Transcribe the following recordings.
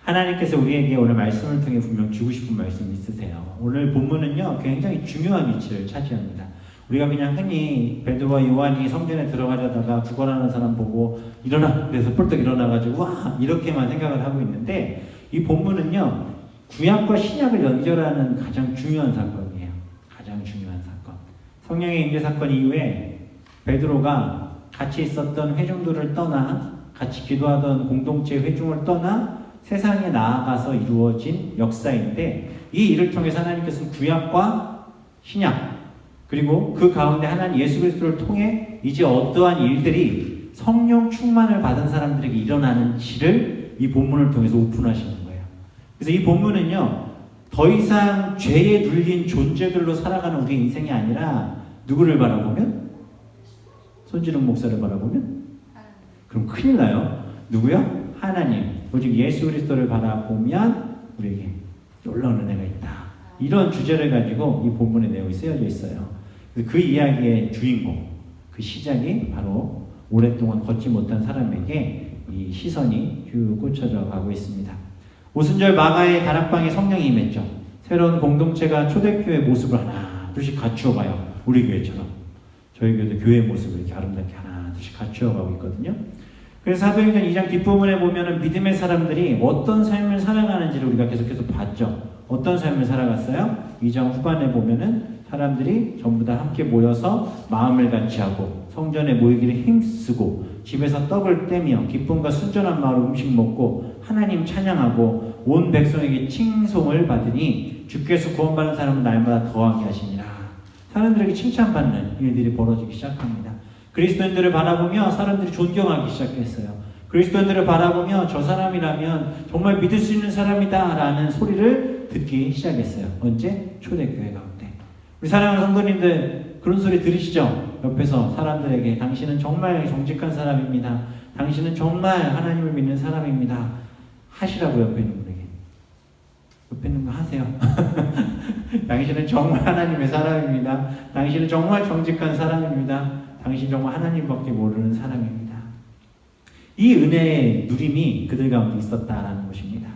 하나님께서 우리에게 오늘 말씀을 통해 분명 주고 싶은 말씀이 있으세요. 오늘 본문은요, 굉장히 중요한 위치를 차지합니다. 우리가 그냥 흔히 베드로와 요한이 성전에 들어가려다가 구걸하는 사람 보고 일어나, 그래서 펄떡 일어나가지고 와 이렇게만 생각을 하고 있는데, 이 본문은요 구약과 신약을 연결하는 가장 중요한 사건이에요. 가장 중요한 사건. 성령의 임재 사건 이후에 베드로가 같이 있었던 회중들을 떠나, 같이 기도하던 공동체 회중을 떠나 세상에 나아가서 이루어진 역사인데, 이 일을 통해서 하나님께서는 구약과 신약, 그리고 그 가운데 하나님 예수 그리스도를 통해 이제 어떠한 일들이 성령 충만을 받은 사람들에게 일어나는지를 이 본문을 통해서 오픈하시는 거예요. 그래서 이 본문은요, 더 이상 죄에 눌린 존재들로 살아가는 우리 인생이 아니라 누구를 바라보면? 손지름 목사를 바라보면? 그럼 큰일 나요. 누구요? 하나님. 오직 예수 그리스도를 바라보면 우리에게 놀라운 은혜가 있다. 이런 주제를 가지고 이 본문의 내용이 쓰여져 있어요. 그 이야기의 주인공, 그 시작이 바로 오랫동안 걷지 못한 사람에게 이 시선이 쭉 꽂혀져 가고 있습니다. 오순절 마가의 다락방에 성령이 임했죠. 새로운 공동체가 초대교회 모습을 하나 둘씩 갖추어가요. 우리 교회처럼. 저희 교회도 교회 모습을 이렇게 아름답게 하나 둘씩 갖추어가고 있거든요. 그래서 사도행전 2장 뒷부분에 보면은 믿음의 사람들이 어떤 삶을 살아가는지를 우리가 계속해서 봤죠. 어떤 삶을 살아갔어요? 2장 후반에 보면은 사람들이 전부 다 함께 모여서 마음을 같이 하고 성전에 모이기를 힘쓰고 집에서 떡을 떼며 기쁨과 순전한 마음으로 음식 먹고 하나님 찬양하고 온 백성에게 칭송을 받으니 주께서 구원받는 사람은 날마다 더하게 하시니라. 사람들에게 칭찬받는 일들이 벌어지기 시작합니다. 그리스도인들을 바라보며 사람들이 존경하기 시작했어요. 그리스도인들을 바라보며 저 사람이라면 정말 믿을 수 있는 사람이다 라는 소리를 듣기 시작했어요. 언제? 초대교회 가운데. 우리 사랑하는 성도님들, 그런 소리 들으시죠? 옆에서 사람들에게 당신은 정말 정직한 사람입니다. 당신은 정말 하나님을 믿는 사람입니다. 하시라고 옆에 있는 분에게. 옆에 있는 거 하세요. 당신은 정말 하나님의 사람입니다. 당신은 정말 정직한 사람입니다. 당신 정말 하나님밖에 모르는 사람입니다. 이 은혜의 누림이 그들 가운데 있었다라는 것입니다.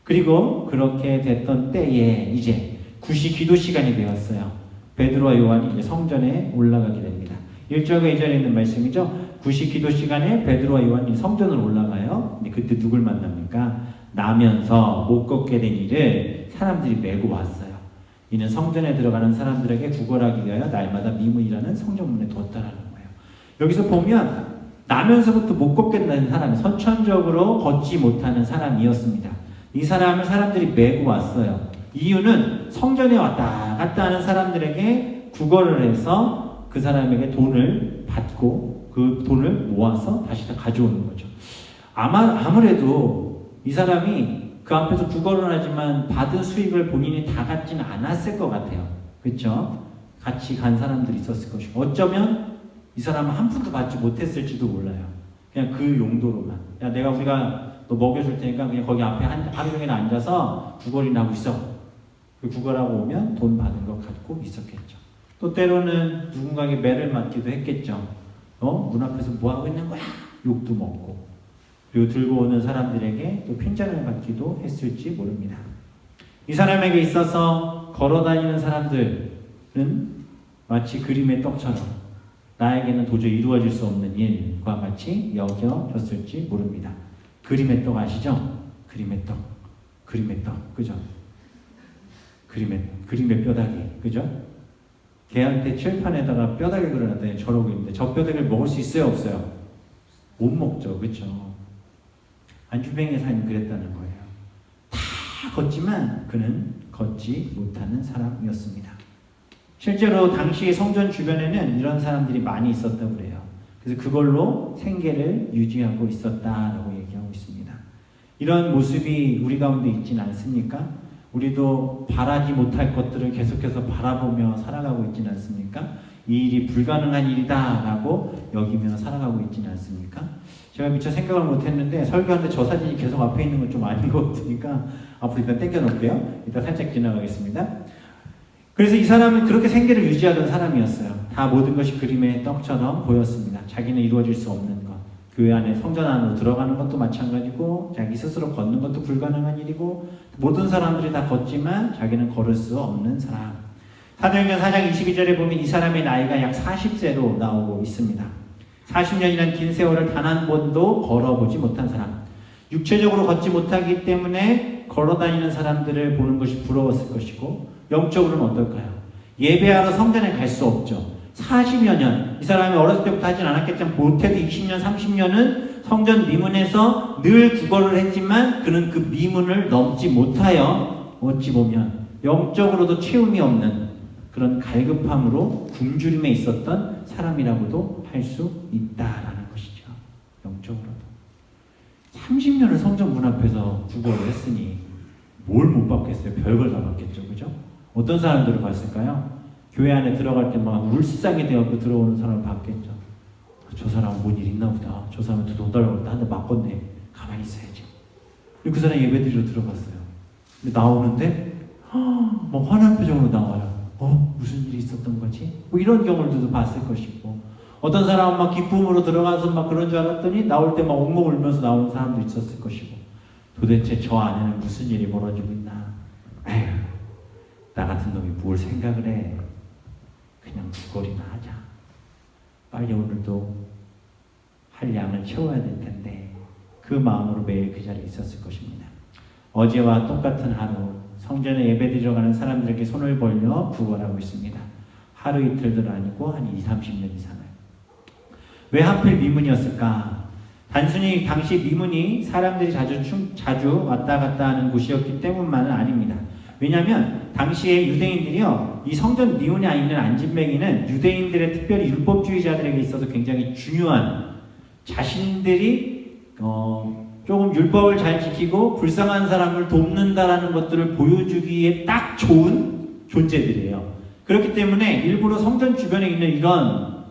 그리고 그렇게 됐던 때에 이제 구시 기도 시간이 되었어요. 베드로와 요한이 이제 성전에 올라가게 됩니다. 1절과 2절에 있는 말씀이죠. 구시 기도 시간에 베드로와 요한이 성전을 올라가요. 근데 그때 누굴 만납니까? 나면서 못 걷게 된 이를 사람들이 메고 왔어요. 이는 성전에 들어가는 사람들에게 구걸하기 위하여 날마다 미문이라는 성전문에 두었다라는 거예요. 여기서 보면 나면서부터 못 걷겠다는 사람이 선천적으로 걷지 못하는 사람이었습니다. 이 사람을 사람들이 메고 왔어요. 이유는 성전에 왔다 갔다 하는 사람들에게 구걸을 해서 그 사람에게 돈을 받고 그 돈을 모아서 다시 다 가져오는 거죠. 아무래도 이 사람이 그 앞에서 구걸을 하지만 받은 수익을 본인이 다 갖지는 않았을 것 같아요. 그렇죠? 같이 간 사람들이 있었을 것이고, 어쩌면 이 사람은 한 푼도 받지 못했을지도 몰라요. 그냥 그 용도로만. 야, 우리가 너 먹여줄 테니까 그냥 거기 앞에 하루 종일 앉아서 구걸이나 하고 있어. 그 구걸하고 오면 돈 받은 거 갖고 있었겠죠. 또 때로는 누군가에게 매를 맞기도 했겠죠. 문 앞에서 뭐 하고 있는 거야? 욕도 먹고. 그리고 들고 오는 사람들에게 또 핀잔을 받기도 했을지 모릅니다. 이 사람에게 있어서 걸어다니는 사람들은 마치 그림의 떡처럼 나에게는 도저히 이루어질 수 없는 일과 같이 여겨졌을지 모릅니다. 그림의 떡 아시죠? 그림의 떡, 그죠? 그림의 뼈다귀, 그죠? 개한테 칠판에다가 뼈다귀 그려놨더니 저러고 있는데 저 뼈다귀를 먹을 수 있어요, 없어요? 못 먹죠, 그죠? 안주뱅이의 삶이 그랬다는 거예요. 다 걷지만 그는 걷지 못하는 사람이었습니다. 실제로 당시 성전 주변에는 이런 사람들이 많이 있었다고 그래요. 그래서 그걸로 생계를 유지하고 있었다라고 얘기하고 있습니다. 이런 모습이 우리 가운데 있진 않습니까? 우리도 바라지 못할 것들을 계속해서 바라보며 살아가고 있진 않습니까? 이 일이 불가능한 일이다라고 여기며 살아가고 있진 않습니까? 제가 미처 생각을 못했는데 설교하는데 저 사진이 계속 앞에 있는 건 좀 아닌 것 같으니까 앞으로 일단 당겨놓을게요. 일단 살짝 지나가겠습니다. 그래서 이 사람은 그렇게 생계를 유지하던 사람이었어요. 다 모든 것이 그림의 떡처럼 보였습니다. 자기는 이루어질 수 없는 것. 교회 안에 성전 안으로 들어가는 것도 마찬가지고 자기 스스로 걷는 것도 불가능한 일이고 모든 사람들이 다 걷지만 자기는 걸을 수 없는 사람. 사도행전 4장 22절에 보면 이 사람의 나이가 약 40세로 나오고 있습니다. 40년이란 긴 세월을 단 한 번도 걸어보지 못한 사람. 육체적으로 걷지 못하기 때문에 걸어다니는 사람들을 보는 것이 부러웠을 것이고 영적으로는 어떨까요? 예배하러 성전에 갈 수 없죠. 40여 년, 이 사람이 어렸을 때부터 하진 않았겠지만 못해도 20년, 30년은 성전 미문에서 늘 구걸을 했지만 그는 그 미문을 넘지 못하여 어찌 보면 영적으로도 채움이 없는 그런 갈급함으로 굶주림에 있었던 사람이라고도 할 수 있다라는 것이죠. 영적으로도. 30년을 성전 문 앞에서 구걸을 했으니 뭘 못 받겠어요? 별걸 다 받겠죠. 그죠? 어떤 사람들을 봤을까요? 교회 안에 들어갈 때 막 울상이 되어서 들어오는 사람을 봤겠죠. 저 사람은 뭔 일 있나 보다. 저 사람한테 돈 달라고 한 대 맞겠네. 가만히 있어야지. 그 사람이 예배드리러 들어갔어요. 근데 나오는데 막 화난 표정으로 나와요. 무슨 일이 있었던 거지? 뭐 이런 경우들도 봤을 것이고 어떤 사람은 막 기쁨으로 들어가서 막 그런 줄 알았더니 나올 때 막 엉엉 울면서 나오는 사람도 있었을 것이고 도대체 저 안에는 무슨 일이 벌어지고 있나? 에휴, 나 같은 놈이 뭘 생각을 해? 그냥 구걸이나 하자. 빨리 오늘도 할 양을 채워야 될 텐데 그 마음으로 매일 그 자리에 있었을 것입니다. 어제와 똑같은 하루 성전에 예배드리러 가는 사람들에게 손을 벌려 구걸하고 있습니다. 하루 이틀도 아니고 한 20-30년 이상을. 왜 하필 미문이었을까? 단순히 당시 미문이 사람들이 자주 왔다 갔다 하는 곳이었기 때문만은 아닙니다. 왜냐하면 당시에 유대인들이요, 이 성전 미문에 있는 안진뱅이는 유대인들의 특별히 율법주의자들에게 있어서 굉장히 중요한 자신들이 조금 율법을 잘 지키고 불쌍한 사람을 돕는다라는 것들을 보여주기에 딱 좋은 존재들이에요. 그렇기 때문에 일부러 성전 주변에 있는 이런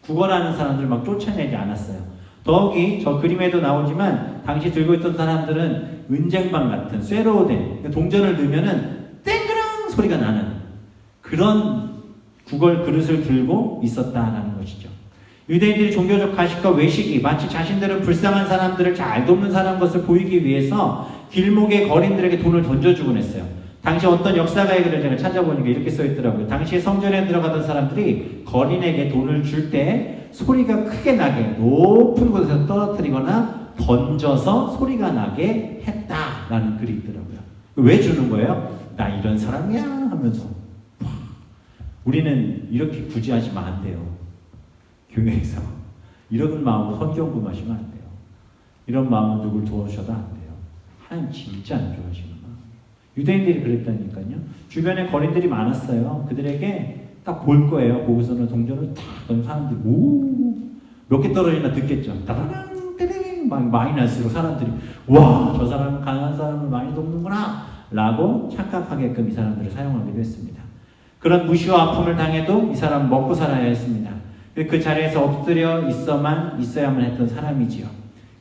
구걸하는 사람들을 막 쫓아내지 않았어요. 더욱이 저 그림에도 나오지만 당시 들고 있던 사람들은 은쟁반 같은 쇠로 된 동전을 넣으면은 땡그랑 소리가 나는 그런 구걸 그릇을 들고 있었다라는 것이죠. 유대인들이 종교적 가식과 외식이 마치 자신들은 불쌍한 사람들을 잘 돕는 사람 것을 보이기 위해서 길목의 거린들에게 돈을 던져주곤 했어요. 당시 어떤 역사가의 글을 제가 찾아보니까 이렇게 써있더라고요. 당시에 성전에 들어가던 사람들이 거린에게 돈을 줄 때 소리가 크게 나게 높은 곳에서 떨어뜨리거나 던져서 소리가 나게 했다라는 글이 있더라고요. 왜 주는 거예요? 나 이런 사람이야 하면서. 우리는 이렇게 굳이 하시면 안 돼요. 교회에서 이런 마음으로 성경 공부하시면 안 돼요. 이런 마음으로 누굴 도와주셔도 안 돼요. 하나님 진짜 안 좋아하시는 마음. 유대인들이 그랬다니까요. 주변에 거린들이 많았어요. 그들에게 딱 볼 거예요. 거기서는 동전을 탁 던진 사람들이 몇 개 떨어지나 듣겠죠. 따라랑 떼링 막 많이 날수록 사람들이 와, 저 사람은 가난한 사람을 많이 돕는구나 라고 착각하게끔 이 사람들을 사용하기도 했습니다. 그런 무시와 아픔을 당해도 이 사람은 먹고 살아야 했습니다. 그 자리에서 엎드려 있어야만 했던 사람이지요.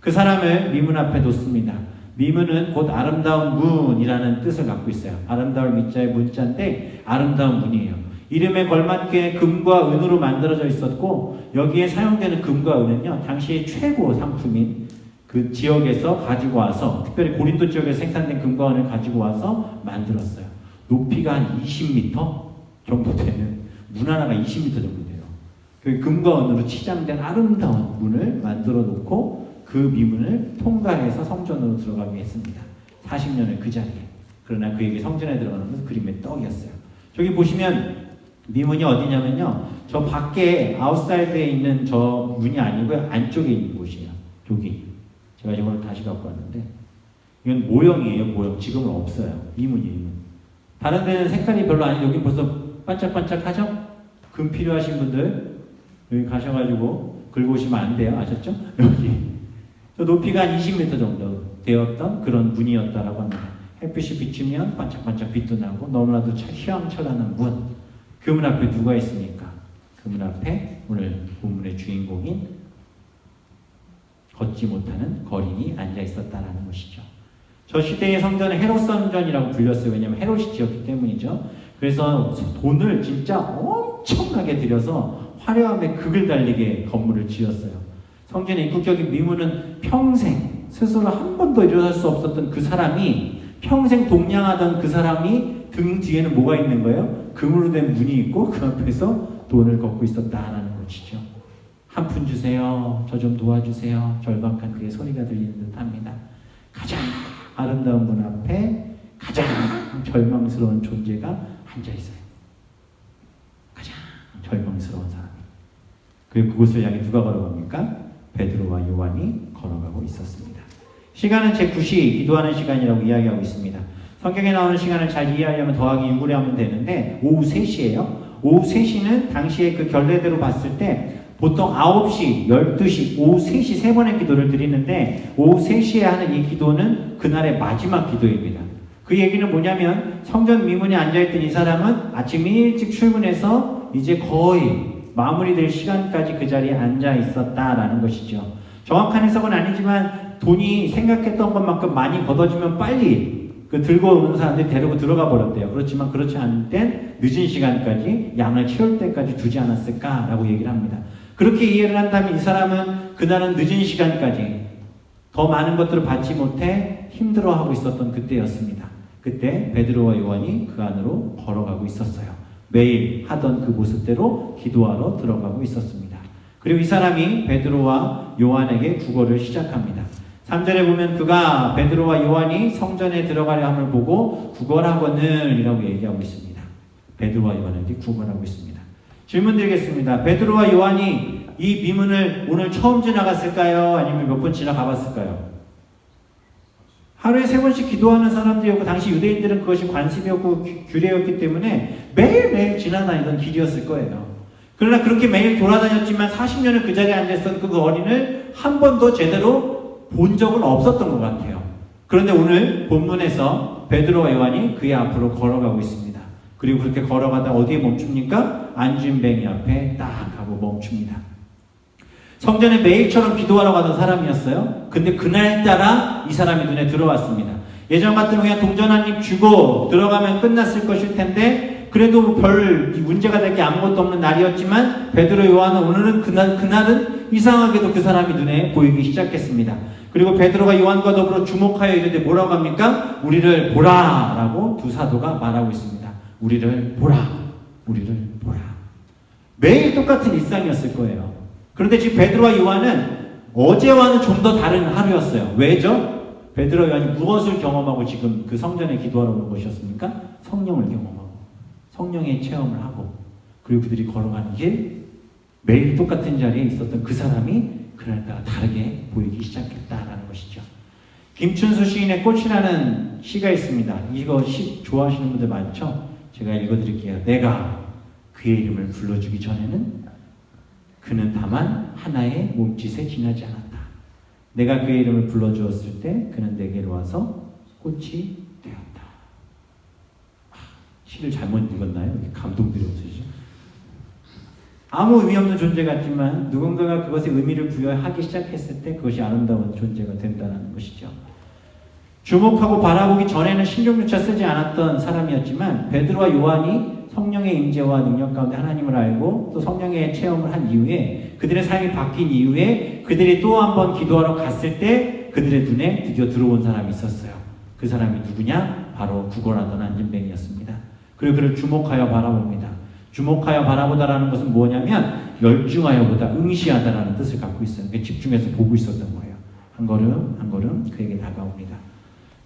그 사람을 미문 앞에 뒀습니다. 미문은 곧 아름다운 문이라는 뜻을 갖고 있어요. 아름다울 미자의 문자인데 아름다운 문이에요. 이름에 걸맞게 금과 은으로 만들어져 있었고 여기에 사용되는 금과 은은요, 당시의 최고 상품인 그 지역에서 가지고 와서 특별히 고린도 지역에서 생산된 금과 은을 가지고 와서 만들었어요. 높이가 한 20m 정도 되는 문 하나가 20m 정도 돼요. 그 금과 은으로 치장된 아름다운 문을 만들어 놓고 그 미문을 통과해서 성전으로 들어가게 했습니다. 40년을 그 자리에. 그러나 그에게 성전에 들어가는 것은 그림의 떡이었어요. 저기 보시면 미문이 어디냐면요, 저 밖에 아웃사이드에 있는 저 문이 아니고요, 안쪽에 있는 곳이에요. 여기 제가 이걸 다시 갖고 왔는데 이건 모형이에요. 모형. 지금은 없어요. 이문이에요. 이문. 다른 데는 색깔이 별로 아니고 여기 벌써 반짝반짝하죠? 금 필요하신 분들 여기 가셔가지고 긁어오시면 안 돼요. 아셨죠? 여기 저 높이가 한 20m 정도 되었던 그런 문이었다라고 합니다. 햇빛이 비치면 반짝반짝 빛도 나고 너무나도 휘황찬란한 문. 그 문 앞에 누가 있습니까? 그 문 앞에 오늘 본문의 주인공인 걷지 못하는 거린이 앉아 있었다라는 것이죠. 저 시대의 성전은 헤롯 성전이라고 불렸어요. 왜냐하면 헤롯이 지었기 때문이죠. 그래서 돈을 진짜 엄청나게 들여서 화려함에 극을 달리게 건물을 지었어요. 성전의 입국적인 미문은 평생 스스로 한 번도 일어설 수 없었던 그 사람이, 평생 동냥하던 그 사람이 등 뒤에는 뭐가 있는 거예요? 금으로 된 문이 있고 그 앞에서 돈을 걷고 있었다라는 것이죠. 한 푼 주세요. 저 좀 도와주세요. 절박한 그의 소리가 들리는 듯합니다. 가장 아름다운 문 앞에 가장 절망스러운 존재가 앉아 있어요. 가장 절망스러운 사람이. 그리고 그곳을 향해 누가 걸어갑니까? 베드로와 요한이 걸어가고 있었습니다. 시간은 제9시 기도하는 시간이라고 이야기하고 있습니다. 성경에 나오는 시간을 잘 이해하려면 더하기 6을 하면 되는데 오후 3시예요. 오후 3시는 당시에 그 결례대로 봤을 때 보통 9시, 12시, 오후 3시 세 번의 기도를 드리는데 오후 3시에 하는 이 기도는 그날의 마지막 기도입니다. 그 얘기는 뭐냐면 성전 미문에 앉아있던 이 사람은 아침 일찍 출근해서 이제 거의 마무리될 시간까지 그 자리에 앉아 있었다라는 것이죠. 정확한 해석은 아니지만 돈이 생각했던 것만큼 많이 걷어지면 빨리 그 들고 오는 사람들이 데리고 들어가 버렸대요. 그렇지만 그렇지 않을 땐 늦은 시간까지 양을 채울 때까지 두지 않았을까라고 얘기를 합니다. 그렇게 이해를 한다면 이 사람은 그날은 늦은 시간까지 더 많은 것들을 받지 못해 힘들어하고 있었던 그때였습니다. 그때 베드로와 요한이 그 안으로 걸어가고 있었어요. 매일 하던 그 모습대로 기도하러 들어가고 있었습니다. 그리고 이 사람이 베드로와 요한에게 국어를 시작합니다. 3절에 보면 그가 베드로와 요한이 성전에 들어가려 함을 보고 구걸하거늘 이라고 얘기하고 있습니다. 베드로와 요한에게 구걸하고 있습니다. 질문 드리겠습니다. 베드로와 요한이 이 미문을 오늘 처음 지나갔을까요? 아니면 몇 번 지나가봤을까요? 하루에 3번씩 기도하는 사람들이었고 당시 유대인들은 그것이 관습이었고 규례였기 때문에 매일매일 지나다니던 길이었을 거예요. 그러나 그렇게 매일 돌아다녔지만 40년을 그 자리에 앉아있던 그 어린을 한 번도 제대로 본 적은 없었던 것 같아요. 그런데 오늘 본문에서 베드로와 요한이 그의 앞으로 걸어가고 있습니다. 그리고 그렇게 걸어가다 어디에 멈춥니까? 안진뱅이 앞에 딱 하고 멈춥니다. 성전에 매일처럼 기도하러 가던 사람이었어요. 근데 그날따라 이 사람이 눈에 들어왔습니다. 예전 같으면 그냥 동전 한 입 주고 들어가면 끝났을 것일 텐데 그래도 별 문제가 될 게 아무것도 없는 날이었지만 베드로 요한은 오늘은 그날은 이상하게도 그 사람이 눈에 보이기 시작했습니다. 그리고 베드로가 요한과 더불어 주목하여 이르되 뭐라고 합니까? 우리를 보라 라고 두 사도가 말하고 있습니다. 우리를 보라, 우리를 보라. 매일 똑같은 일상이었을 거예요. 그런데 지금 베드로와 요한은 어제와는 좀 더 다른 하루였어요. 왜죠? 베드로와 요한이 무엇을 경험하고 지금 그 성전에 기도하러 온 것이었습니까? 성령을 경험하고 성령의 체험을 하고 그리고 그들이 걸어가는 길 매일 똑같은 자리에 있었던 그 사람이 그날따라 다르게 보이기 시작했다라는 것이죠. 김춘수 시인의 꽃이라는 시가 있습니다. 이거 시 좋아하시는 분들 많죠? 제가 읽어드릴게요. 내가 그의 이름을 불러주기 전에는 그는 다만 하나의 몸짓에 지나지 않았다. 내가 그의 이름을 불러주었을 때 그는 내게로 와서 꽃이 되었다. 시를 잘못 읽었나요? 이렇게 감동들이 없으시죠? 아무 의미 없는 존재 같지만 누군가가 그것에 의미를 부여하기 시작했을 때 그것이 아름다운 존재가 된다는 것이죠. 주목하고 바라보기 전에는 신경조차 쓰지 않았던 사람이었지만 베드로와 요한이 성령의 임재와 능력 가운데 하나님을 알고 또 성령의 체험을 한 이후에 그들의 삶이 바뀐 이후에 그들이 또 한 번 기도하러 갔을 때 그들의 눈에 드디어 들어온 사람이 있었어요. 그 사람이 누구냐? 바로 구걸하던 안진뱅이였습니다. 그리고 그를 주목하여 바라봅니다. 주목하여 바라보다라는 것은 뭐냐면 열중하여 보다, 응시하다라는 뜻을 갖고 있어요. 집중해서 보고 있었던 거예요. 한 걸음 한 걸음 그에게 다가옵니다.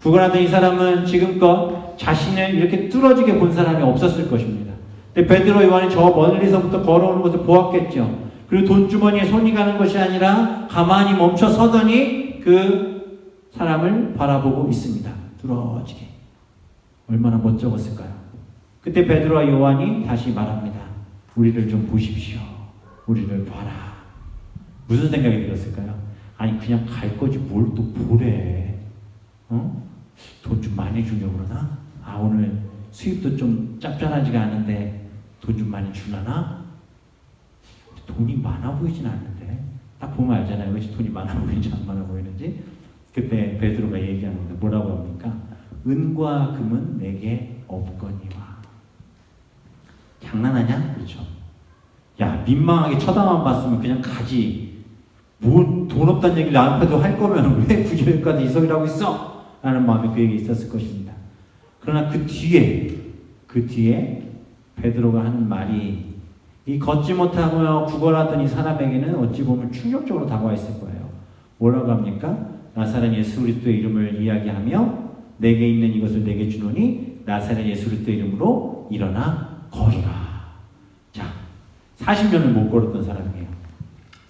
구걸하던 이 사람은 지금껏 자신을 이렇게 뚫어지게 본 사람이 없었을 것입니다. 근데 베드로 요한이 저 멀리서부터 걸어오는 것을 보았겠죠. 그리고 돈주머니에 손이 가는 것이 아니라 가만히 멈춰 서더니 그 사람을 바라보고 있습니다. 뚫어지게. 얼마나 멋쩍었을까요? 그때 베드로와 요한이 다시 말합니다. 우리를 좀 보십시오. 우리를 봐라. 무슨 생각이 들었을까요? 아니 그냥 갈 거지 뭘 또 보래. 돈 좀 많이 주려고 그러나? 아 오늘 수입도 좀 짭짤하지가 않은데 돈 좀 많이 주려나? 돈이 많아 보이진 않는데 딱 보면 알잖아요. 왜 돈이 많아 보이는지 안 많아 보이는지. 그때 베드로가 얘기합니다. 뭐라고 합니까? 은과 금은 내게 없거니와. 장난하냐? 그렇죠. 야 민망하게 쳐다만 봤으면 그냥 가지. 뭐 돈 없다는 얘기를 나한테도 할 거면 왜 굳이 여기까지 이석이라고 있어? 라는 마음이 그에게 있었을 것입니다. 그러나 그 뒤에 베드로가 하는 말이 이 걷지 못하며 구걸하던 이 사람에게는 어찌 보면 충격적으로 다가와 있을 거예요. 뭐라고 합니까? 나사렛 예수 그리스도의 이름을 이야기하며 내게 있는 이것을 내게 주노니 나사렛 예수 그리스도의 이름으로 일어나 걸어라. 자, 40년을 못 걸었던 사람이에요.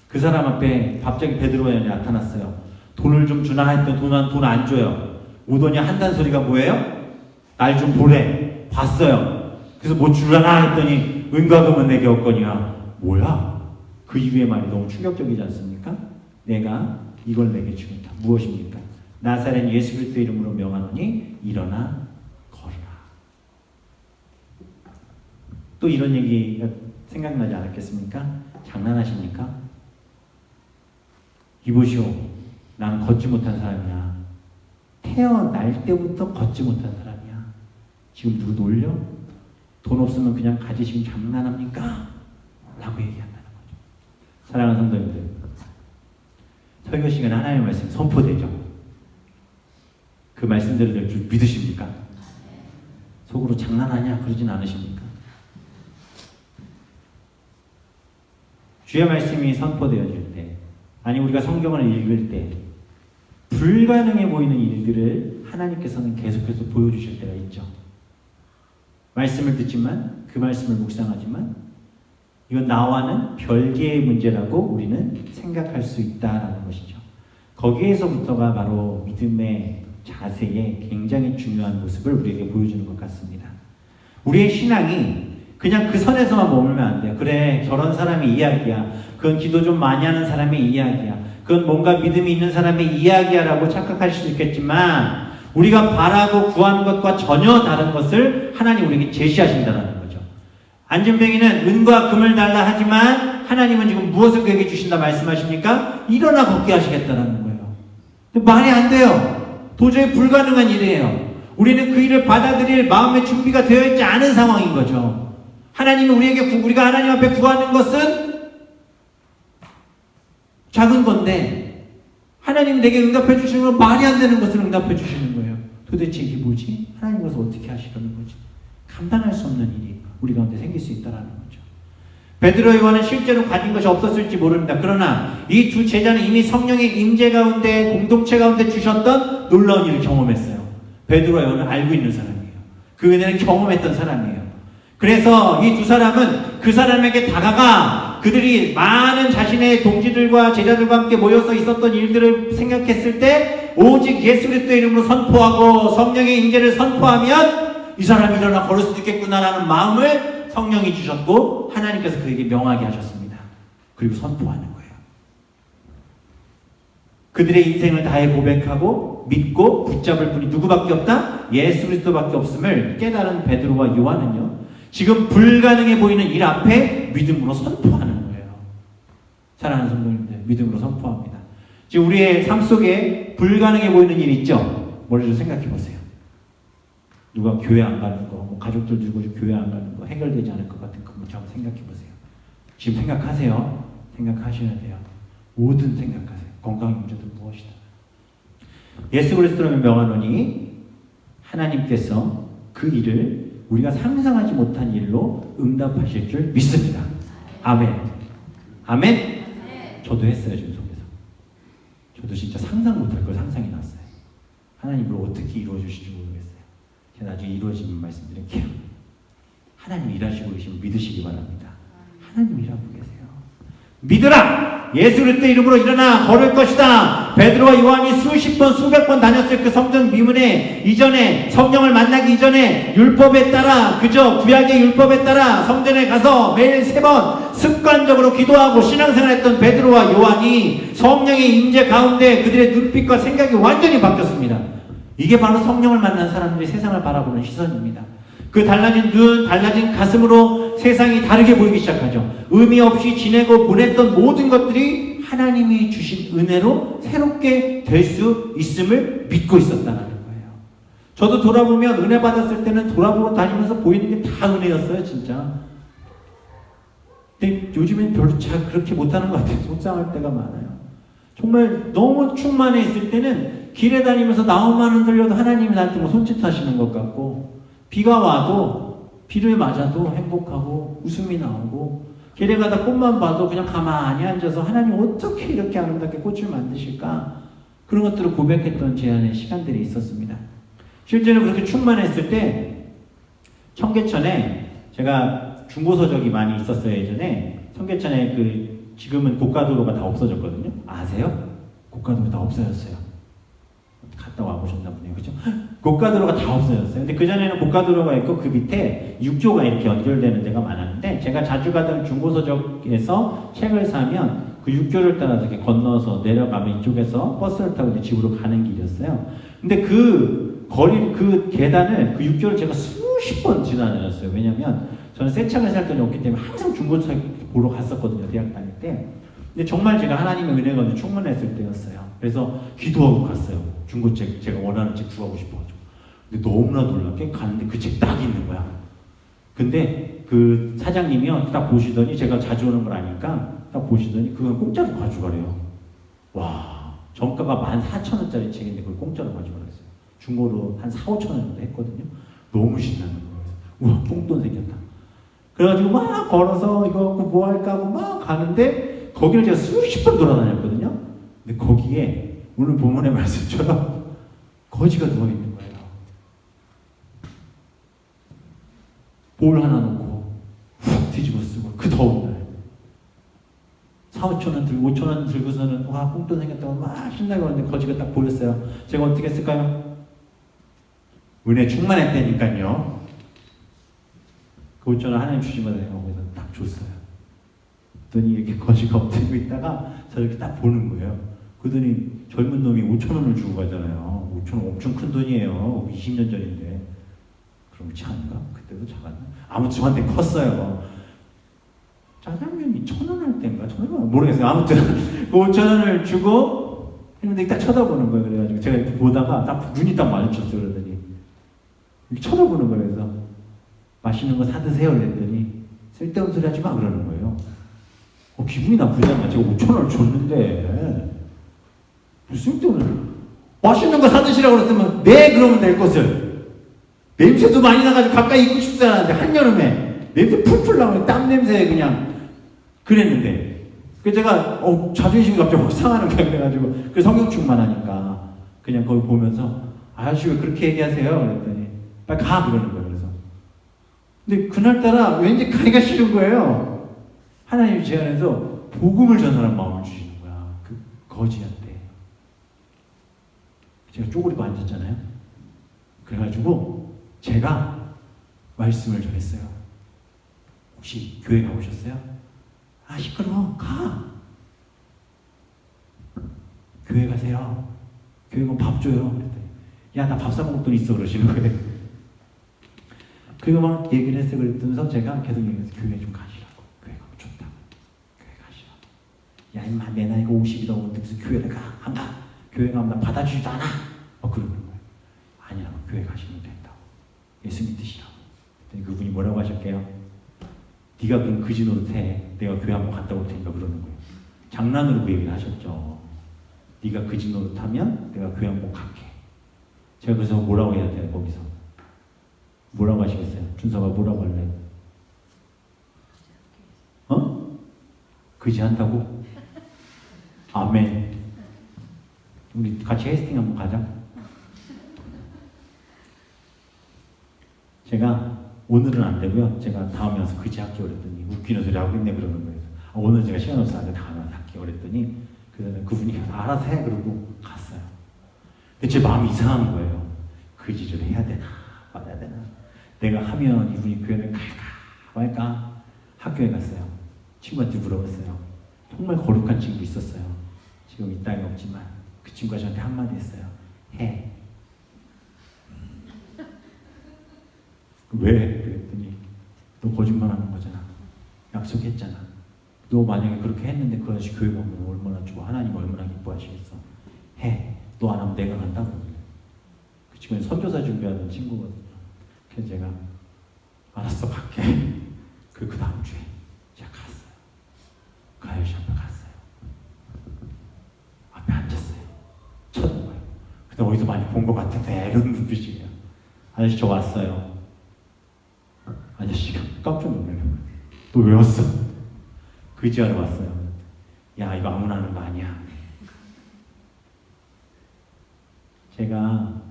그 사람 앞에 갑자기 베드로가 나타났어요. 돈을 좀 주나 했더니 돈 안 줘요. 오더니 한단 소리가 뭐예요? 날 좀 보래. 봤어요. 그래서 뭐 주려나 했더니 은과 금은 내게 없거니와. 뭐야? 그 이후의 말이 너무 충격적이지 않습니까? 내가 이걸 내게 주겠다. 무엇입니까? 나사렛 예수 그리스도 이름으로 명하노니 일어나 걸으라. 또 이런 얘기가 생각나지 않았겠습니까? 장난하십니까? 이보시오, 나는 걷지 못한 사람이야. 태어날 때부터 걷지 못한 사람이야. 지금 누구 놀려? 돈 없으면 그냥 가지시면 장난합니까? 라고 얘기한다는 거죠. 사랑하는 성도님들, 설교 시간에 하나님의 말씀 선포되죠. 그 말씀대로 될 줄 믿으십니까? 속으로 장난하냐 그러진 않으십니까? 주의 말씀이 선포되어질 때, 아니 우리가 성경을 읽을 때 불가능해 보이는 일들을 하나님께서는 계속해서 보여주실 때가 있죠. 말씀을 듣지만, 그 말씀을 묵상하지만 이건 나와는 별개의 문제라고 우리는 생각할 수 있다라는 것이죠. 거기에서부터가 바로 믿음의 자세의 굉장히 중요한 모습을 우리에게 보여주는 것 같습니다. 우리의 신앙이 그냥 그 선에서만 머물면 안 돼요. 그래, 저런 사람의 이야기야. 그건 기도 좀 많이 하는 사람의 이야기야. 그건 뭔가 믿음이 있는 사람의 이야기야 라고 착각하실 수 있겠지만, 우리가 바라고 구하는 것과 전혀 다른 것을 하나님 우리에게 제시하신다는 거죠. 안전뱅이는 은과 금을 달라 하지만 하나님은 지금 무엇을 그에게 주신다 말씀하십니까? 일어나 걷게 하시겠다는 거예요. 근데 말이 안 돼요. 도저히 불가능한 일이에요. 우리는 그 일을 받아들일 마음의 준비가 되어 있지 않은 상황인 거죠. 하나님이 우리가 하나님 앞에 구하는 것은 작은 건데 하나님이 내게 응답해 주시는 건 말이 안 되는 것을 응답해 주시는 거예요. 도대체 이게 뭐지? 하나님 것을 어떻게 하시려는 거지? 감당할 수 없는 일이 우리 가운데 생길 수 있다는 거죠. 베드로 요한은 실제로 가진 것이 없었을지 모릅니다. 그러나 이 두 제자는 이미 성령의 임재 가운데, 공동체 가운데 주셨던 놀라운 일을 경험했어요. 베드로 요한은 알고 있는 사람이에요. 그 은혜를 경험했던 사람이에요. 그래서 이 두 사람은 그 사람에게 다가가 그들이 많은 자신의 동지들과 제자들과 함께 모여서 있었던 일들을 생각했을 때 오직 예수 그리스도의 이름으로 선포하고 성령의 임재를 선포하면 이 사람이 일어나 걸을 수도 있겠구나라는 마음을 성령이 주셨고 하나님께서 그에게 명하게 하셨습니다. 그리고 선포하는 거예요. 그들의 인생을 다해 고백하고 믿고 붙잡을 분이 누구밖에 없다? 예수 그리스도밖에 없음을 깨달은 베드로와 요한은요, 지금 불가능해 보이는 일 앞에 믿음으로 선포하는 거예요. 사랑하는 성도님들, 믿음으로 선포합니다. 지금 우리의 삶 속에 불가능해 보이는 일 있죠? 머리를 생각해 보세요. 누가 교회 안 가는 거, 뭐 가족들 들고 교회 안 가는 거 해결되지 않을 것 같은 거 한번 생각해 보세요. 지금 생각하세요. 생각하셔야 돼요. 뭐든 생각하세요. 건강의 문제도 무엇이다. 예수 그리스도를 명하노니 하나님께서 그 일을 우리가 상상하지 못한 일로 응답하실 줄 믿습니다. 아멘. 아멘? 저도 했어요, 지금 속에서. 저도 진짜 상상 못할 걸 상상이 났어요. 하나님을 어떻게 이루어 주실지 모르겠어요. 제가 나중에 이루어지면 말씀드릴게요. 하나님 일하시고 계시면 믿으시기 바랍니다. 하나님 일하고 계세요. 믿으라! 예수 그리스도의 이름으로 일어나 걸을 것이다. 베드로와 요한이 수십 번 수백 번 다녔을 그 성전 미문에 이전에 성령을 만나기 이전에 율법에 따라 그저 구약의 율법에 따라 성전에 가서 매일 3번 습관적으로 기도하고 신앙생활했던 베드로와 요한이 성령의 임재 가운데 그들의 눈빛과 생각이 완전히 바뀌었습니다. 이게 바로 성령을 만난 사람들이 세상을 바라보는 시선입니다. 그 달라진 눈, 달라진 가슴으로 세상이 다르게 보이기 시작하죠. 의미 없이 지내고 보냈던 모든 것들이 하나님이 주신 은혜로 새롭게 될 수 있음을 믿고 있었다는 거예요. 저도 돌아보면 은혜 받았을 때는 돌아보고 다니면서 보이는 게 다 은혜였어요, 진짜. 근데 요즘엔 별로 잘 그렇게 못하는 것 같아요. 속상할 때가 많아요. 정말 너무 충만해 있을 때는 길에 다니면서 나무만 흔들려도 하나님이 나한테 뭐 손짓하시는 것 같고, 비가 와도 비를 맞아도 행복하고 웃음이 나오고, 길에 가다 꽃만 봐도 그냥 가만히 앉아서 하나님 어떻게 이렇게 아름답게 꽃을 만드실까? 그런 것들을 고백했던 제 안에 시간들이 있었습니다. 실제로 그렇게 충만했을 때 청계천에 제가 중고서적이 많이 있었어요. 예전에 청계천에 지금은 고가도로가 다 없어졌거든요. 아세요? 고가도로 다 없어졌어요. 갔다 와보셨나 보네요. 그죠? 고가도로가 다 없어졌어요. 근데 그전에는 고가도로가 있고 그 밑에 육조가 이렇게 연결되는 데가 많았는데, 제가 자주 가던 중고서적에서 책을 사면 그 육조를 따라서 이렇게 건너서 내려가면 이쪽에서 버스를 타고 이제 집으로 가는 길이었어요. 근데 그 계단을, 그 육조를 제가 수십 번 지나다녔어요. 왜냐면 저는 새 차를 살 돈이 없기 때문에 항상 중고차 보러 갔었거든요. 대학 다닐 때. 근데 정말 제가 하나님의 은혜가 충만했을 때였어요. 그래서 기도하고 갔어요. 중고책 제가 원하는 책 구하고 싶어가지고. 근데 너무나 놀랍게 갔는데 그 책 딱 있는 거야. 근데 그 사장님이요 딱 보시더니, 제가 자주 오는 걸 아니까 딱 보시더니 그걸 공짜로 가져가래요. 와, 정가가 14,000원짜리 책인데 그걸 공짜로 가져가랬어요. 중고로 한 4, 5천 원 정도 했거든요. 너무 신나는 거예요. 우와, 뽕돈 생겼다. 그래가지고 막 걸어서 이거 뭐 할까 하고 막 가는데, 거기를 제가 수십 번 돌아다녔거든요. 근데 거기에 오늘 본문의 말씀처럼 거지가 누워있는 거예요. 볼 하나 놓고 훅 뒤집어 쓰고, 그 더운 날 4, 5천 원 들고 5천 원 들고서는 와, 뽕돈 생겼다고 막 신나게 하는데 거지가 딱 보였어요. 제가 어떻게 했을까요? 은혜 충만했다니까요. 그 5천 원 하나님 주신 거다 생각하고 딱 줬어요. 그랬더니 이렇게 거지가 엎드리고 있다가 저렇게 딱 보는 거예요. 그러더니 젊은 놈이 5천 원을 주고 가잖아요. 5천 원 엄청 큰 돈이에요. 20년 전인데. 그럼 차인가? 그때도 작았나? 아무튼 저한테 컸어요. 짜장면이 1,000원 할 때인가? 1,000원? 모르겠어요. 아무튼 5천 원을 주고 했는데 딱 쳐다보는 거예요. 그래가지고 제가 이렇게 보다가 딱 눈이 딱 마주쳤어요. 그러더니 이렇게 쳐다보는 거예요. 그래서 맛있는 거 사드세요. 그랬더니 쓸데없는 소리 하지 마. 그러는 거예요. 기분이 나쁘잖아. 제가 5천 원을 줬는데 쓸데없는, 맛있는 거 사드시라고 그랬으면 네 그러면 될 것을. 냄새도 많이 나가지고 가까이 있고 싶지 않았는데, 한여름에 냄새 풀풀 나고 땀 냄새에 그냥 그랬는데, 그래서 제가 자존심이 갑자기 확 상하는 거야. 그래가지고 그 성경 충만하니까 그냥 거기 보면서 아저씨 왜 그렇게 얘기하세요? 그랬더니 빨리 가 그러는 거예요. 그래서 근데 그날따라 왠지 가기가 싫은 거예요. 하나님이 제 안에서 복음을 전하는 마음을 주시는 거야. 그 거지한테. 제가 쪼그리고 앉았잖아요. 그래가지고 제가 말씀을 전했어요. 혹시 교회 가보셨어요? 아, 시끄러워. 가. 교회 가세요. 교회 가면 밥 줘요. 그랬더니 야, 나 밥 사 먹을 돈 있어. 그러시는 거예요. 그리고 막 얘기를 했어요. 그랬더니 제가 계속 얘기해서 교회 좀 가시라고. 교회 가면 좋다. 교회 가시라고. 야, 임마, 내 나이가 50이 넘었는데 무슨 교회를 가? 안 가. 교회 가면 나 받아주지도 않아. 그러는 거예요. 아니야, 교회 가시면 된다고. 예수 믿으시라고. 그랬더니 그분이 뭐라고 하실게요? 네가 그럼 그지 노릇해. 내가 교회 한번 갔다 올 테니까. 그러는 거예요. 장난으로 그 얘기를 하셨죠. 네가 그지 노릇하면 내가 교회 한번 갈게. 제가 그래서 뭐라고 해야 돼요? 거기서 뭐라고 하시겠어요? 준서가 뭐라고 할래? 그지 한다고? 아멘. 우리 같이 헤스팅 한번 가자. 제가 오늘은 안 되고요. 제가 다음에 와서 그지 할게요. 그랬더니 웃기는 소리 하고 있네. 그러는 거예요. 오늘 제가 시간 없어서 다음에 와서 할게요. 그랬더니 그분이 알아서 해. 그러고 갔어요. 근데 제 마음이 이상한 거예요. 그지를 해야 되나 말아야 되나. 내가 하면 이분이 교회를 갈까 말까. 학교에 갔어요. 친구한테 물어봤어요. 정말 거룩한 친구 있었어요. 지금 이 땅에 없지만 그 친구가 저한테 한마디 했어요. 해. 왜? 그랬더니 너 거짓말하는 거잖아. 약속했잖아. 너 만약에 그렇게 했는데 그 아저씨 교회 가면 얼마나 좋아. 하나님 얼마나 기뻐하시겠어. 해. 너 안 하면 내가 간다고. 그 친구는 선교사 준비하던 친구거든요. 그래서 제가 알았어 갈게. 그 다음 주에 제가 갔어요. 그 아저씨 앞에 갔어요. 어디서 많이 본 것 같은데 이런 눈빛이에요. 아저씨 저 왔어요. 아저씨가 깜짝 놀래요. 너 왜 왔어? 그지하러 왔어요. 야 이거 아무나 하는 거 아니야. 제가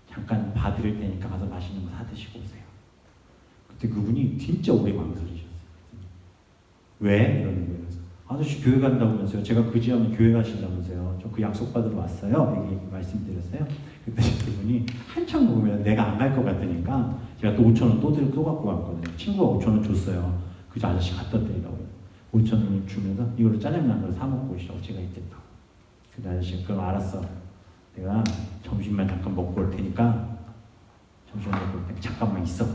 잠깐 봐드릴 테니까 가서 맛있는 거 사드시고 오세요. 그때 그분이 진짜 오래 망설이셨어요. 왜? 이러는 거예요. 아저씨 교회 간다면서요. 제가 그지하면 교회 가신다면서요. 저 그 약속 받으러 왔어요. 얘기 말씀드렸어요. 그때 그분이 한참 먹으면 내가 안 갈 것 같으니까 제가 또 5,000원 또 갖고 왔거든요. 친구가 5,000원 줬어요. 그 아저씨 갖다 드리라고 5,000원을 주면서 이걸로 짜장면 한 그릇 사 먹고 오시라고 제가 있겠다. 그 아저씨가 그럼 알았어. 내가 점심만 잠깐 먹고 올 테니까 점심 먹고 올 테니까 잠깐만 있어.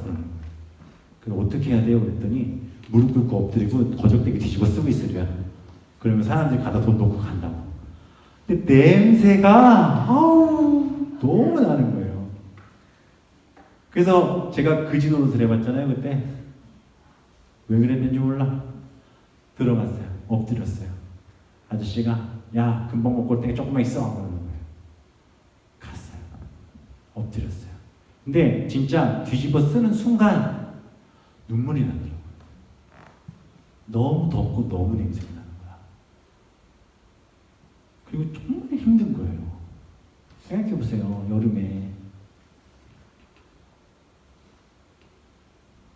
그래서 어떻게 해야 돼요? 그랬더니 무릎 꿇고 엎드리고 거적대기 뒤집어 쓰고 있으려. 그러면 사람들이 가다 돈 놓고 간다고. 근데 냄새가 너무 나는 거예요. 그래서 제가 그지 노릇을 해봤잖아요. 그때 왜 그랬는지 몰라. 들어갔어요. 엎드렸어요. 아저씨가 야 금방 먹고 올 테니까 조금만 있어. 그러는 거예요. 갔어요. 엎드렸어요. 근데 진짜 뒤집어 쓰는 순간 눈물이 나더라고요. 너무 덥고 너무 냄새가 나는 거야. 그리고 정말 힘든 거예요. 생각해보세요. 여름에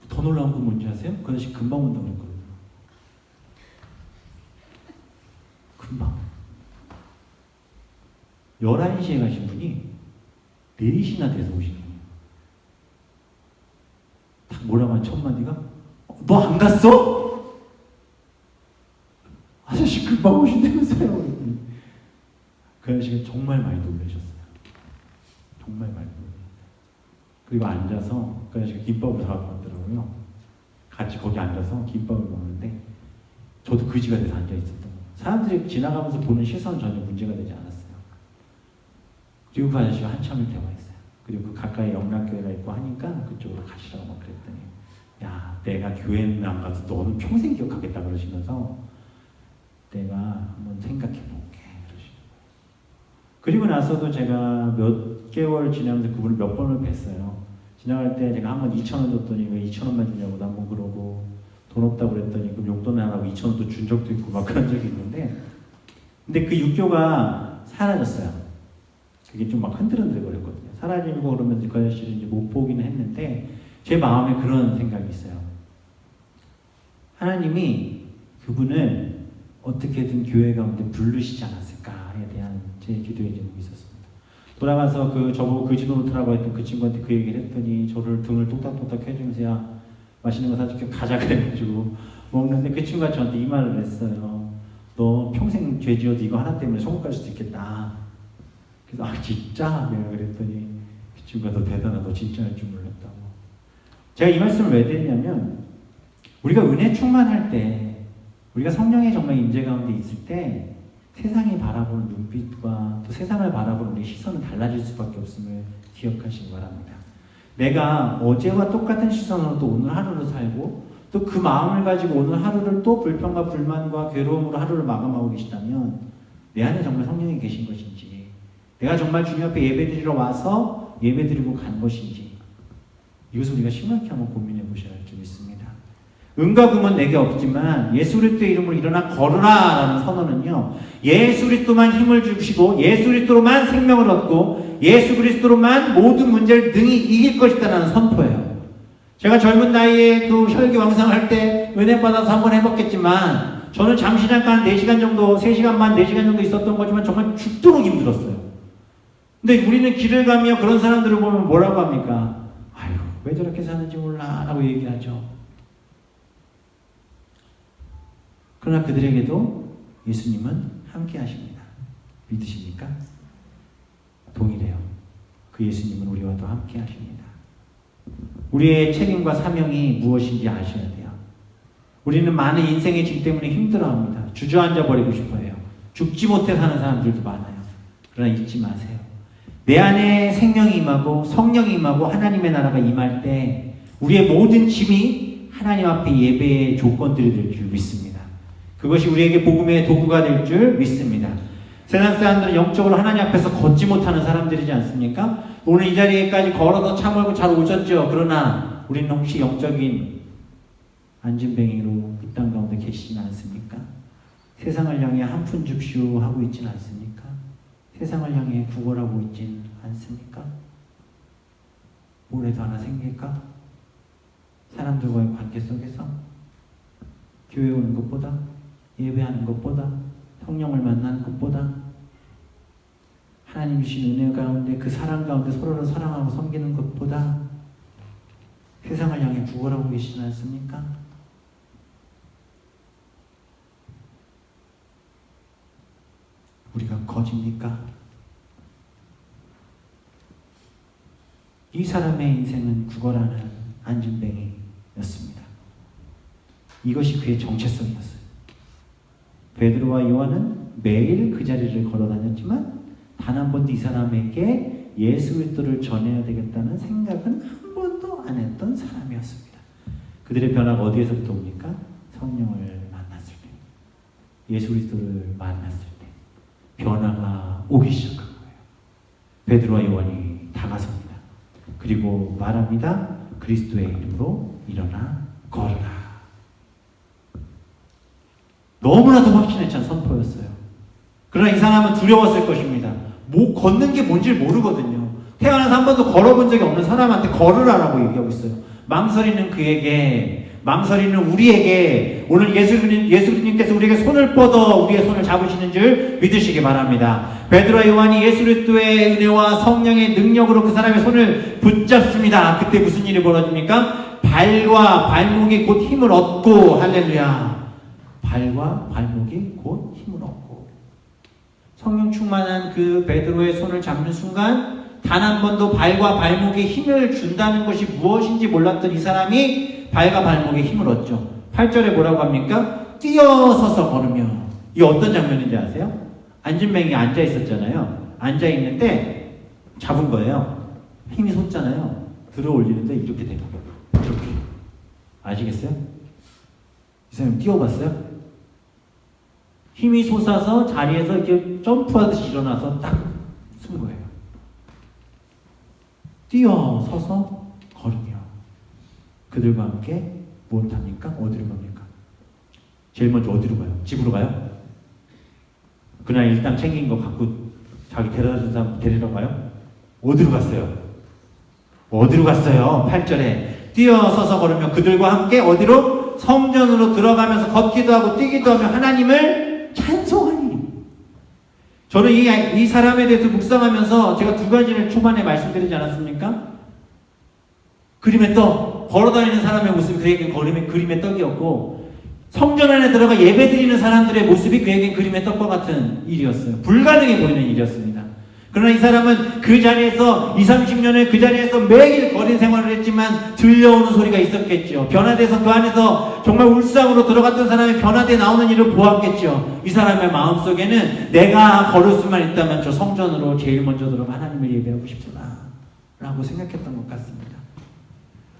더 놀라운 건 뭔지 아세요? 그 아저씨 금방 온다고 그랬거든요. 금방 11시에 가신 분이 4시나 돼서 오시는 거예요. 딱 뭐라고 한 첫 마디가 너 안 갔어? 아저씨 금방 오신다면서요. 그 아저씨가 정말 많이 놀라셨어요. 정말 많이 놀라셨어요. 그리고 앉아서 그 아저씨가 김밥을 사갖고 왔더라고요. 같이 거기 앉아서 김밥을 먹는데 저도 그지가 돼서 앉아있었던 거예요. 사람들이 지나가면서 보는 시선은 전혀 문제가 되지 않았어요. 그리고 그 아저씨가 한참을 대화했어요. 그리고 그 가까이 영락교회가 있고 하니까 그쪽으로 가시라고 막 그랬더니 야 내가 교회는 안 가서 너는 평생 기억하겠다 그러시면서 내가 한번 생각해 볼게 그러시는 거예요. 그리고 나서도 제가 몇 개월 지나면서 그분을 몇 번을 뵀어요. 지나갈 때 제가 한 번 2,000원 줬더니 왜 2,000원만 주냐고 한번 그러고 돈 없다고 그랬더니 그럼 용돈을 안 하고 2,000원도 준 적도 있고 막 그런 적이 있는데 근데 그 육교가 사라졌어요. 그게 좀 막 흔들흔들거렸거든요. 사라지고 그러면서 그 아저씨를 이제 못 보기는 했는데 제 마음에 그런 생각이 있어요. 하나님이 그분을 어떻게든 교회 가운데 부르시지 않았을까에 대한 제 기도의 제목이 있었습니다. 돌아가서 저보고 그지노릇하라고 했던 그 친구한테 그 얘기를 했더니 저를 등을 똑딱똑딱 해주면서 야 맛있는 거 사줄게 가자 그래가지고 먹는데 그 친구가 저한테 이 말을 했어요. 너 평생 죄 지어도 이거 하나 때문에 천국 갈 수도 있겠다. 그래서 아 진짜? 내가 그랬더니 그 친구가 너 대단하다. 너 진짜 할 줄 몰랐다고. 제가 이 말씀을 왜 드리냐면 우리가 은혜 충만할 때 우리가 성령의 정말 임재 가운데 있을 때 세상이 바라보는 눈빛과 또 세상을 바라보는 우리 시선은 달라질 수밖에 없음을 기억하시기 바랍니다. 내가 어제와 똑같은 시선으로 또 오늘 하루를 살고 또 그 마음을 가지고 오늘 하루를 또 불평과 불만과 괴로움으로 하루를 마감하고 계시다면 내 안에 정말 성령이 계신 것인지 내가 정말 주님 앞에 예배드리러 와서 예배드리고 간 것인지 이것을 우리가 심각히 한번 고민해 보셔야 할 줄 믿습니다. 은과 금은 내게 없지만 예수 그리스도의 이름으로 일어나 걸으라 라는 선언은요 예수 그리스도만 힘을 주시고 예수 그리스도로만 생명을 얻고 예수 그리스도로만 모든 문제를 능히 이길 것이다라는 선포예요. 제가 젊은 나이에 그 혈기왕성할 때 은혜 받아서 한번 해봤겠지만 저는 잠시 잠깐 4시간 정도 3시간 반 4시간 정도 있었던 거지만 정말 죽도록 힘들었어요. 근데 우리는 길을 가며 그런 사람들을 보면 뭐라고 합니까? 아유 왜 저렇게 사는지 몰라 라고 얘기하죠. 그러나 그들에게도 예수님은 함께 하십니다. 믿으십니까? 동일해요. 그 예수님은 우리와도 함께 하십니다. 우리의 책임과 사명이 무엇인지 아셔야 돼요. 우리는 많은 인생의 짐 때문에 힘들어합니다. 주저앉아 버리고 싶어해요. 죽지 못해 사는 사람들도 많아요. 그러나 잊지 마세요. 내 안에 생명이 임하고 성령이 임하고 하나님의 나라가 임할 때 우리의 모든 짐이 하나님 앞에 예배의 조건들이 될 줄 믿습니다. 그것이 우리에게 복음의 도구가 될 줄 믿습니다. 세상 사람들은 영적으로 하나님 앞에서 걷지 못하는 사람들이지 않습니까? 오늘 이 자리에까지 걸어서 차 몰고 잘 오셨죠. 그러나 우리는 혹시 영적인 안진뱅이로 이 땅 가운데 계시진 않습니까? 세상을 향해 한 푼 줍쇼 하고 있진 않습니까? 세상을 향해 구걸하고 있진 않습니까? 뭐라도 하나 생길까? 사람들과의 관계 속에서 교회 오는 것보다, 예배하는 것보다, 성령을 만나는 것보다, 하나님 주신 은혜 가운데 그 사랑 가운데 서로를 사랑하고 섬기는 것보다 세상을 향해 구걸하고 계시지 않습니까? 우리가 거짓입니까? 이 사람의 인생은 구걸하는 안진뱅이였습니다. 이것이 그의 정체성이었어요. 베드로와 요한은 매일 그 자리를 걸어 다녔지만 단 한 번도 이 사람에게 예수 그리스도를 전해야 되겠다는 생각은 한 번도 안 했던 사람이었습니다. 그들의 변화가 어디에서부터 옵니까? 성령을 만났을 때, 예수 그리스도를 만났을 때 변화가 오기 시작한 거예요. 베드로와 요한이 다가섭니다. 그리고 말합니다. 그리스도의 이름으로 일어나 걸어라. 너무나도 확신에 찬 선포였어요. 그러나 이 사람은 두려웠을 것입니다. 걷는 게 뭔지 모르거든요. 태어나서 한 번도 걸어본 적이 없는 사람한테 걸으라라고 얘기하고 있어요. 망설이는 그에게, 망설이는 우리에게 오늘 예수님께서 우리에게 손을 뻗어 우리의 손을 잡으시는 줄 믿으시기 바랍니다. 베드로와 요한이 예수 그리스도의 은혜와 성령의 능력으로 그 사람의 손을 붙잡습니다. 그때 무슨 일이 벌어집니까? 발과 발목이 곧 힘을 얻고, 할렐루야. 발과 발목이 곧 힘을 얻고, 성령 충만한 그 베드로의 손을 잡는 순간 단 한 번도 발과 발목에 힘을 준다는 것이 무엇인지 몰랐던 이 사람이 발과 발목에 힘을 얻죠. 8절에 뭐라고 합니까? 뛰어서서 걸으며. 이 어떤 장면인지 아세요? 안진뱅이 앉아 있었잖아요. 앉아 있는데 잡은 거예요. 힘이 솟잖아요. 들어 올리는데 이렇게 되는 거예요. 이렇게. 아시겠어요? 이 사람 뛰어봤어요? 힘이 솟아서 자리에서 이렇게 점프하듯이 일어나서 딱 쓴 거예요. 뛰어서서 걸으며 그들과 함께 무엇 합니까? 어디로 갑니까? 제일 먼저 어디로 가요? 집으로 가요? 그날 일당 챙긴 거 갖고 자기 데려다 준 사람 데리러 가요? 어디로 갔어요? 어디로 갔어요? 8절에 뛰어서서 걸으며 그들과 함께 어디로? 성전으로 들어가면서 걷기도 하고 뛰기도 하며 하나님을 찬송하니. 저는 이 사람에 대해서 묵상하면서 제가 두 가지를 초반에 말씀드리지 않았습니까? 그림의 떡, 걸어다니는 사람의 모습이 그에게 그림의 떡이었고, 성전 안에 들어가 예배드리는 사람들의 모습이 그에게 그림의 떡과 같은 일이었어요. 불가능해 보이는 일이었습니다. 그러나 이 사람은 그 자리에서 20-30년을 그 자리에서 매일 거리 생활을 했지만 들려오는 소리가 있었겠죠. 변화돼서 그 안에서 정말 울상으로 들어갔던 사람이 변화돼 나오는 일을 보았겠죠. 이 사람의 마음속에는 내가 걸을 수만 있다면 저 성전으로 제일 먼저 들어가 하나님을 예배하고 싶구나 라고 생각했던 것 같습니다.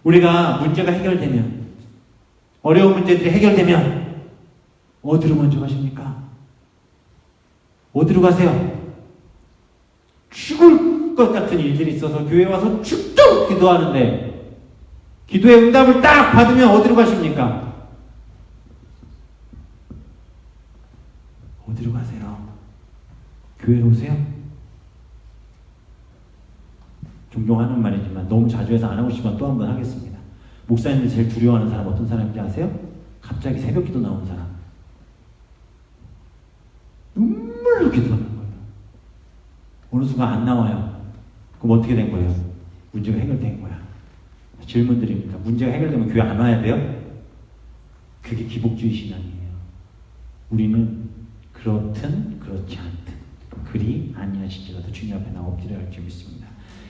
우리가 문제가 해결되면, 어려운 문제들이 해결되면 어디로 먼저 가십니까? 어디로 가세요? 죽을 것 같은 일들이 있어서 교회에 와서 죽도록 기도하는데 기도의 응답을 딱 받으면 어디로 가십니까? 어디로 가세요? 교회로 오세요? 종종 하는 말이지만 너무 자주 해서 안 하고 싶으면 또 한 번 하겠습니다. 목사님들 제일 두려워하는 사람 어떤 사람인지 아세요? 갑자기 새벽 기도 나오는 사람. 눈물로 기도하는 거예요. 어느 순간 안 나와요. 그럼 어떻게 된 거예요? 문제가 해결된 거야. 질문 드립니다. 문제가 해결되면 교회 안 와야 돼요? 그게 기복주의 신앙이에요. 우리는 그렇든 그렇지 않든 그리 아니하실지라도 주님 앞에 나 엎드려야 할 줄 믿습니다.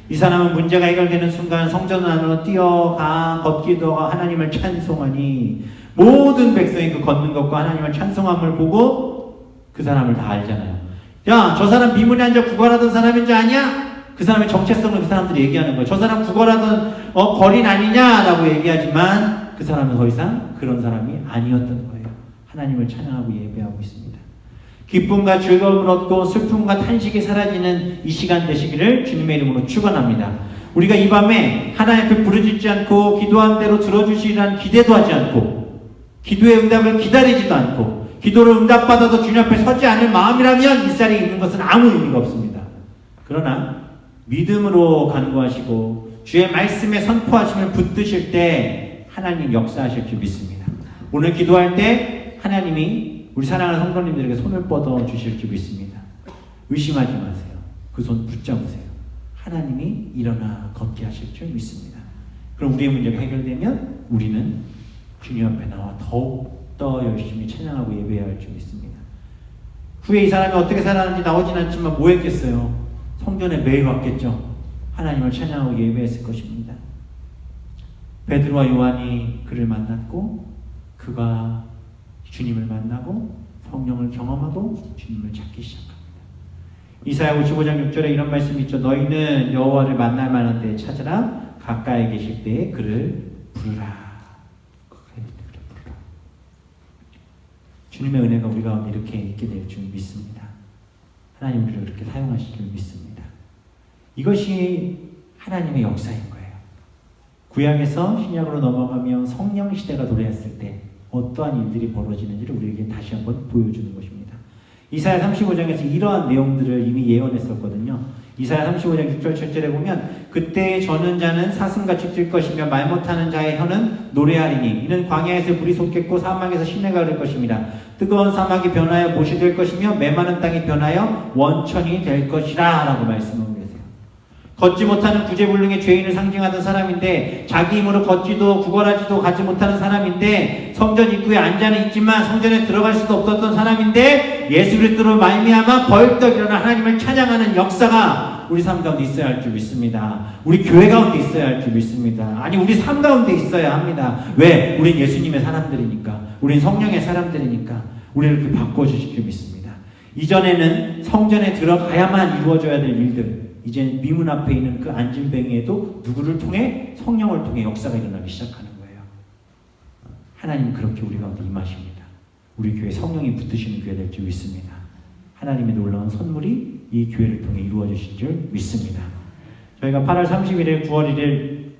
이 사람은 문제가 해결되는 순간 성전 안으로 뛰어가 걷기도 하고 하나님을 찬송하니, 모든 백성이 그 걷는 것과 하나님을 찬송함을 보고 그 사람을 다 알잖아요. 야, 저 사람 미문에 앉아 구걸하던 사람인 줄 아냐? 그 사람의 정체성을 그 사람들이 얘기하는 거예요. 저 사람 구걸하던 거린 아니냐라고 얘기하지만 그 사람은 더 이상 그런 사람이 아니었던 거예요. 하나님을 찬양하고 예배하고 있습니다. 기쁨과 즐거움을 얻고 슬픔과 탄식이 사라지는 이 시간 되시기를 주님의 이름으로 축원합니다. 우리가 이 밤에 하나님 앞에 부르짖지 않고 기도한 대로 들어주시리라는 기대도 하지 않고 기도의 응답을 기다리지도 않고 기도를 응답받아도 주님 앞에 서지 않을 마음이라면 이 자리에 있는 것은 아무 의미가 없습니다. 그러나 믿음으로 간구하시고 주의 말씀에 선포하심을 붙드실 때 하나님 역사하실 줄 믿습니다. 오늘 기도할 때 하나님이 우리 사랑하는 성도님들에게 손을 뻗어 주실 줄 믿습니다. 의심하지 마세요. 그 손 붙잡으세요. 하나님이 일어나 걷게 하실 줄 믿습니다. 그럼 우리의 문제가 해결되면 우리는 주님 앞에 나와 더욱더 열심히 찬양하고 예배해야 할 줄 믿습니다. 후에 이 사람이 어떻게 살았는지 나오진 않지만 뭐 했겠어요? 성전에 매일 왔겠죠. 하나님을 찬양하고 예배했을 것입니다. 베드로와 요한이 그를 만났고 그가 주님을 만나고 성령을 경험하고 주님을 찾기 시작합니다. 이사야 55장 6절에 이런 말씀이 있죠. 너희는 여호와를 만날 만한 때에 찾으라. 가까이 계실 때에 그를 부르라. 주님의 은혜가 우리 가운데 이렇게 있게 될 줄 믿습니다. 하나님 우리를 그렇게 사용하실 줄 믿습니다. 이것이 하나님의 역사인 거예요. 구약에서 신약으로 넘어가며 성령 시대가 도래했을 때 어떠한 일들이 벌어지는지를 우리에게 다시 한번 보여주는 것입니다. 이사야 35장에서 이러한 내용들을 이미 예언했었거든요. 이사야 35장 6절 7절에 보면 그때 저는 자는 사슴같이 뛸 것이며 말 못하는 자의 혀는 노래하리니 이는 광야에서 물이 솟겠고 사막에서 시내가 흐를 것입니다. 뜨거운 사막이 변하여 못이 될 것이며 메마른 땅이 변하여 원천이 될 것이라 라고 말씀하고 계세요. 걷지 못하는 구제불능의 죄인을 상징하던 사람인데 자기 힘으로 걷지도 구걸하지도 가지 못하는 사람인데 성전 입구에 앉아는 있지만 성전에 들어갈 수도 없었던 사람인데 예수 그리스도로 말미암아 벌떡 일어나 하나님을 찬양하는 역사가 우리 삶 가운데 있어야 할 줄 믿습니다. 우리 교회 가운데 있어야 할 줄 믿습니다. 아니 우리 삶 가운데 있어야 합니다. 왜? 우린 예수님의 사람들이니까. 우린 성령의 사람들이니까 우리를 이렇게 바꿔주실 줄 믿습니다. 이전에는 성전에 들어가야만 이루어져야 될 일들 이제 미문 앞에 있는 그 안진뱅이에도 누구를 통해? 성령을 통해 역사가 일어나기 시작하는 거예요. 하나님 그렇게 우리 가운데 임하십니다. 우리 교회 성령이 붙으시는 교회 될 줄 믿습니다. 하나님의 놀라운 선물이 이 교회를 통해 이루어지실 줄 믿습니다. 저희가 8월 30일에 9월 1일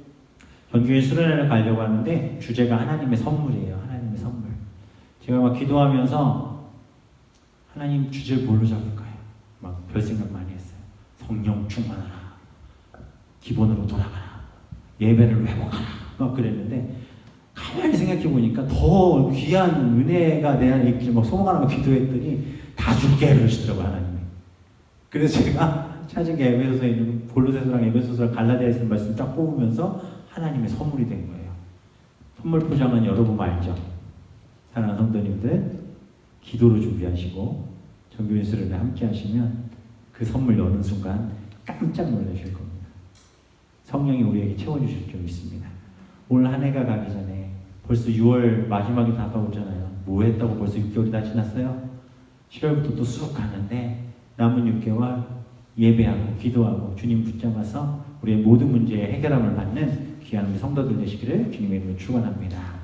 전교회 수련회를 가려고 하는데 주제가 하나님의 선물이에요. 하나님의 선물. 제가 막 기도하면서 하나님 주제를 뭘로 잡을까요? 막 별 생각 많이 했어요. 성령 충만하라. 기본으로 돌아가라. 예배를 회복하라. 막 그랬는데 가만히 생각해 보니까 더 귀한 은혜가 내 안에 있길 막 소망하라고 기도했더니 다 줄게 그러시더라고요 하나님이. 그래서 제가 찾은 게 에베소서에 있는 골로새서랑 에베소서랑 갈라디아에 있는 말씀 딱 뽑으면서 하나님의 선물이 된 거예요. 선물 포장은 여러분 알죠? 사랑하는 성도님들 기도로 준비하시고 정교인 수련회 함께 하시면 그 선물 여는 순간 깜짝 놀라실 겁니다. 성령이 우리에게 채워주실 줄 믿습니다. 오늘 한 해가 가기 전에 벌써 6월 마지막이 다가오잖아요. 뭐 했다고 벌써 6개월이 다 지났어요? 7월부터 또 쑥 가는데 남은 6개월 예배하고 기도하고 주님 붙잡아서 우리의 모든 문제의 해결함을 받는 귀한 우리 성도들 되시기를 주님의 이름으로 축원합니다.